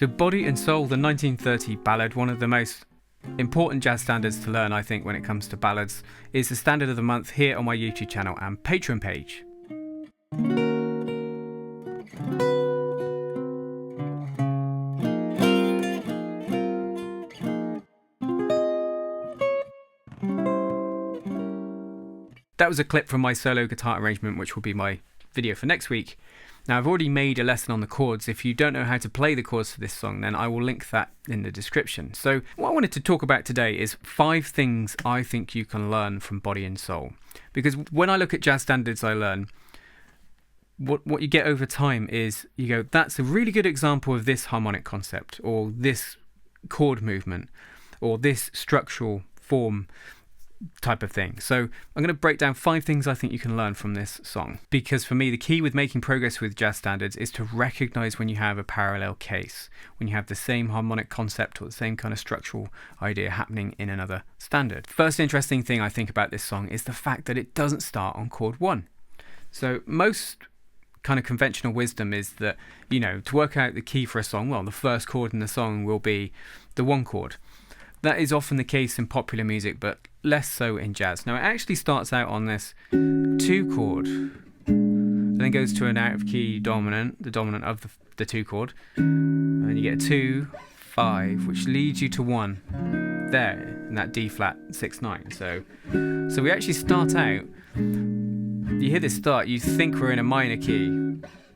So Body and Soul, the 1930 ballad, one of the most important jazz standards to learn, I think, when it comes to ballads, is the standard of the month here on my YouTube channel and Patreon page. That was a clip from my solo guitar arrangement, which will be my video for next week. Now, I've already made a lesson on the chords. If you don't know how to play the chords for this song, then I will link that in the description. So what I wanted to talk about today is 5 things I think you can learn from Body and Soul. Because when I look at jazz standards I learn, what you get over time is you go, that's a really good example of this harmonic concept, or this chord movement, or this structural form type of thing. So I'm going to break down 5 things I think you can learn from this song, because for me the key with making progress with jazz standards is to recognize when you have a parallel case, when you have the same harmonic concept or the same kind of structural idea happening in another standard. First interesting thing I think about this song is the fact that it doesn't start on chord 1. So most kind of conventional wisdom is that, you know, to work out the key for a song, well, the first chord in the song will be the 1 chord. That is often the case in popular music, but less so in jazz. Now, it actually starts out on this 2 chord, and then goes to an out of key dominant, the dominant of the 2 chord, and then you get a 2, 5, which leads you to 1 there in that D flat 6, 9. So we actually start out, you hear this start, you think we're in a minor key,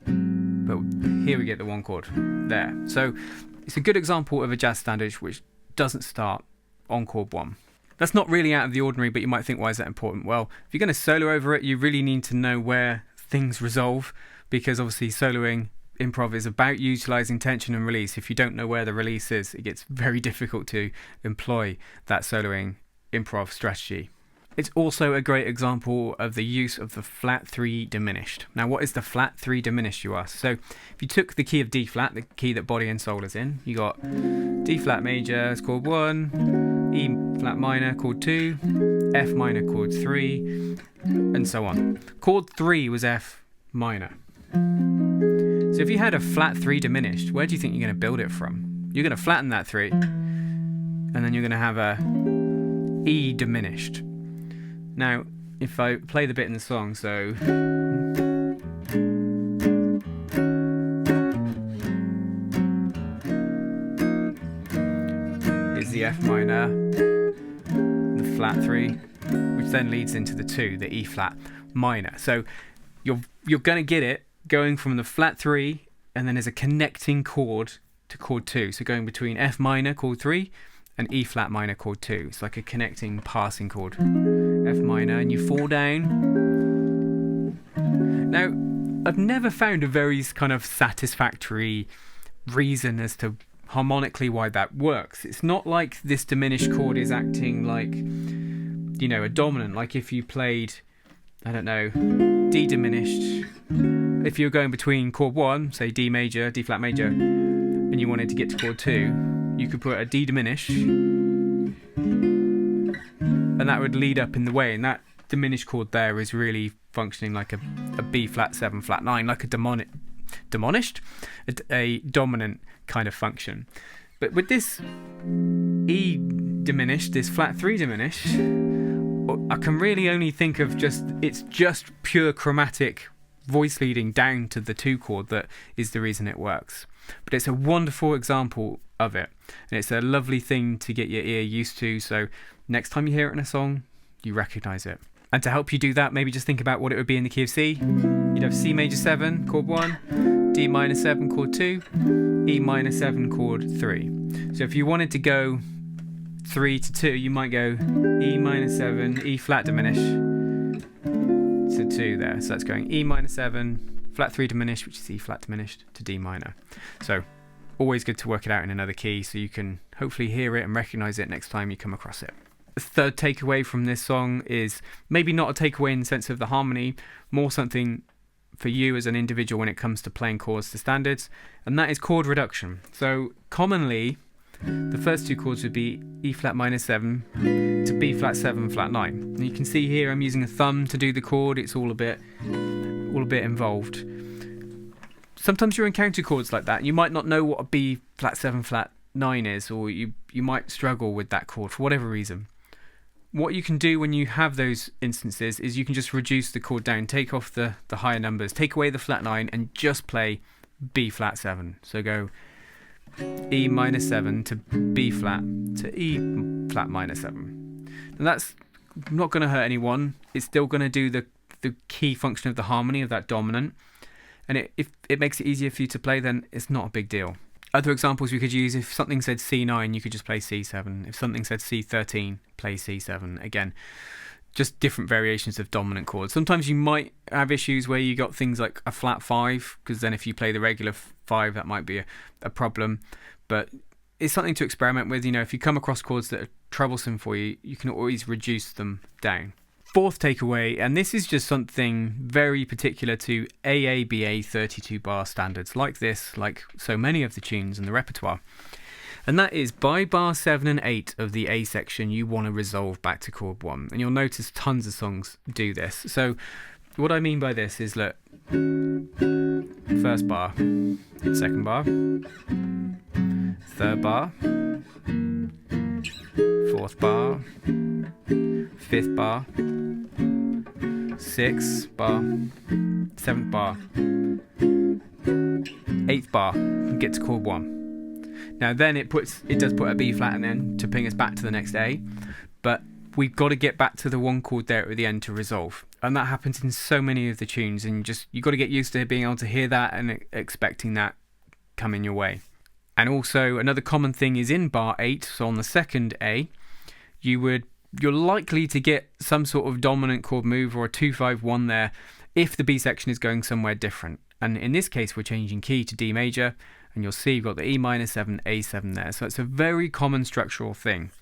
but here we get the 1 chord there. So it's a good example of a jazz standard which doesn't start on chord 1. That's not really out of the ordinary, but you might think, why is that important? Well, if you're going to solo over it, you really need to know where things resolve, because obviously soloing improv is about utilizing tension and release. If you don't know where the release is, it gets very difficult to employ that soloing improv strategy. It's also a great example of the use of the flat 3 diminished. Now, what is the flat 3 diminished, you ask? So if you took the key of D flat, the key that Body and Soul is in, you got D flat major, it's chord 1, E flat minor, chord 2, F minor, chord 3, and so on. Chord 3 was F minor. So if you had a flat 3 diminished, where do you think you're going to build it from? You're going to flatten that 3, and then you're going to have a E diminished. Now, if I play the bit in the song, so here's the F minor, the flat 3, which then leads into the 2, the E flat minor. So you're going to get it going from the flat 3, and then there's a connecting chord to chord 2. So going between F minor, chord 3, and E flat minor, chord 2. It's like a connecting passing chord. F minor, and you fall down. Now, I've never found a very kind of satisfactory reason as to harmonically why that works. It's not like this diminished chord is acting like, you know, a dominant. Like if you played, I don't know, D diminished. If you're going between chord 1, say D major, D flat major, and you wanted to get to chord 2, you could put a D diminish, and that would lead up in the way, and that diminished chord there is really functioning like a B flat 7 flat 9, like a a dominant kind of function. But with this E diminished, this flat 3 diminished, I can really only think of it's just pure chromatic voice leading down to the 2 chord that is the reason it works. But it's a wonderful example of it, and it's a lovely thing to get your ear used to, so next time you hear it in a song, you recognize it. And to help you do that, maybe just think about what it would be in the key of C. You'd have C major 7, chord 1, D minor 7, chord 2, E minor 7, chord 3. So if you wanted to go 3 to 2, you might go E minor 7, E flat diminish to 2 there. So that's going E minor 7, flat 3 diminished, which is E flat diminished, to D minor. So always good to work it out in another key so you can hopefully hear it and recognize it next time you come across it. The third takeaway from this song is maybe not a takeaway in the sense of the harmony, more something for you as an individual when it comes to playing chords to standards, and that is chord reduction. So commonly the first 2 chords would be E flat minor 7 to B flat 7 flat 9. And you can see here I'm using a thumb to do the chord. It's all a bit involved. sometimes you'll encounter chords like that. You might not know what a B flat 7 flat 9 is, or you might struggle with that chord for whatever reason. What you can do when you have those instances is you can just reduce the chord down, take off the higher numbers, take away the flat 9 and just play B flat 7. So go E minor 7 to B flat to E flat minor 7. And that's not going to hurt anyone. It's still going to do the key function of the harmony of that dominant. And if it makes it easier for you to play, then it's not a big deal. Other examples we could use, if something said C9, you could just play C7. If something said C13, play C7. Again, just different variations of dominant chords. Sometimes you might have issues where you got things like a flat 5, because then if you play the regular 5, that might be a problem. But it's something to experiment with. If you come across chords that are troublesome for you, you can always reduce them down. Fourth takeaway, and this is just something very particular to AABA 32 bar standards like this, like so many of the tunes in the repertoire. And that is, by bar 7 and 8 of the A section, you want to resolve back to chord 1. And you'll notice tons of songs do this. So what I mean by this is, look, first bar, second bar, third bar, fourth bar, fifth bar, sixth bar, seventh bar, eighth bar, and get to chord 1. Now then it does put a B flat in then to ping us back to the next A, but we've got to get back to the one chord there at the end to resolve. And that happens in so many of the tunes, and you've got to get used to being able to hear that and expecting that coming your way. And also another common thing is in bar 8, so on the second A, you're likely to get some sort of dominant chord move or a 2-5-1 there if the B section is going somewhere different. And in this case, we're changing key to D major, and you'll see you've got the E minor 7, A7 there. So it's a very common structural thing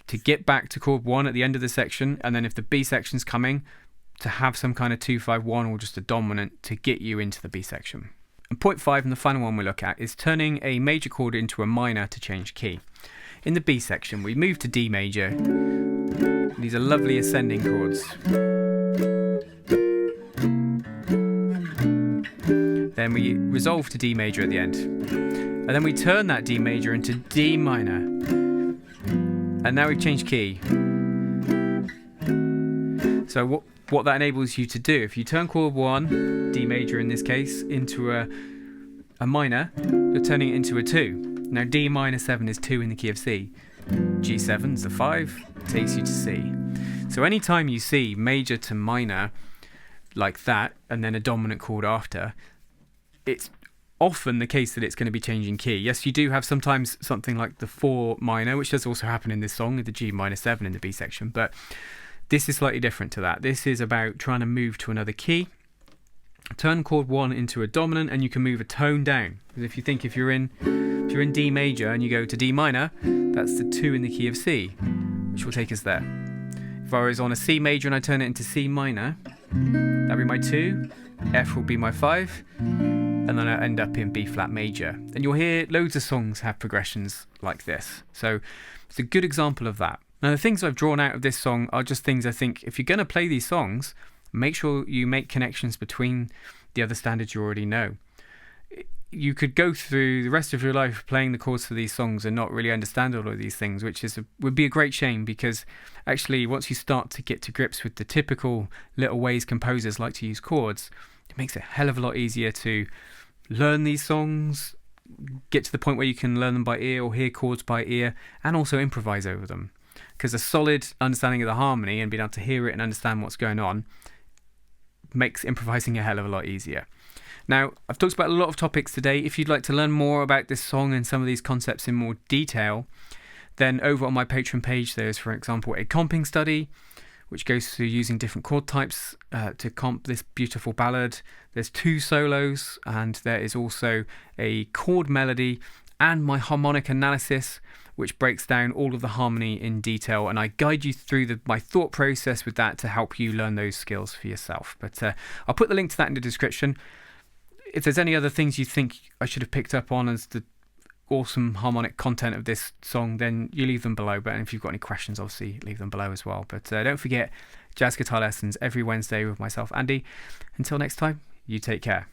to get back to chord 1 at the end of the section, and then if the B section's coming, to have some kind of 2-5-1 or just a dominant to get you into the B section. And point 5, and the final one we look at, is turning a major chord into a minor to change key. In the B section, we move to D major. These are lovely ascending chords. Then we resolve to D major at the end. And then we turn that D major into D minor. And now we've changed key. So what that enables you to do, if you turn chord 1, D major in this case, into a minor, you're turning it into a 2. Now D minor 7 is 2 in the key of C. G7's the 5, takes you to C. So anytime you see major to minor like that, and then a dominant chord after, it's often the case that it's going to be changing key. Yes, you do have sometimes something like the 4 minor, which does also happen in this song, the G minor 7 in the B section, but this is slightly different to that. This is about trying to move to another key, turn chord 1 into a dominant, and you can move a tone down. Because if you're in D major and you go to D minor, that's the 2 in the key of C, which will take us there. If I was on a C major and I turn it into C minor, that'd be my 2, F will be my 5, and then I end up in B flat major. And you'll hear loads of songs have progressions like this. So it's a good example of that. Now the things I've drawn out of this song are just things I think, if you're going to play these songs, make sure you make connections between the other standards you already know. You could go through the rest of your life playing the chords for these songs and not really understand all of these things, which would be a great shame, because actually once you start to get to grips with the typical little ways composers like to use chords, it makes it a hell of a lot easier to learn these songs, get to the point where you can learn them by ear or hear chords by ear, and also improvise over them. Because a solid understanding of the harmony and being able to hear it and understand what's going on makes improvising a hell of a lot easier. Now, I've talked about a lot of topics today. If you'd like to learn more about this song and some of these concepts in more detail, then over on my Patreon page, there's, for example, a comping study, which goes through using different chord types to comp this beautiful ballad. There's 2 solos, and there is also a chord melody and my harmonic analysis, which breaks down all of the harmony in detail, and I guide you through my thought process with that to help you learn those skills for yourself. But I'll put the link to that in the description. If there's any other things you think I should have picked up on as the awesome harmonic content of this song, then you leave them below. But if you've got any questions, obviously leave them below as well. But don't forget, jazz guitar lessons every Wednesday with myself, Andy. Until next time, you take care.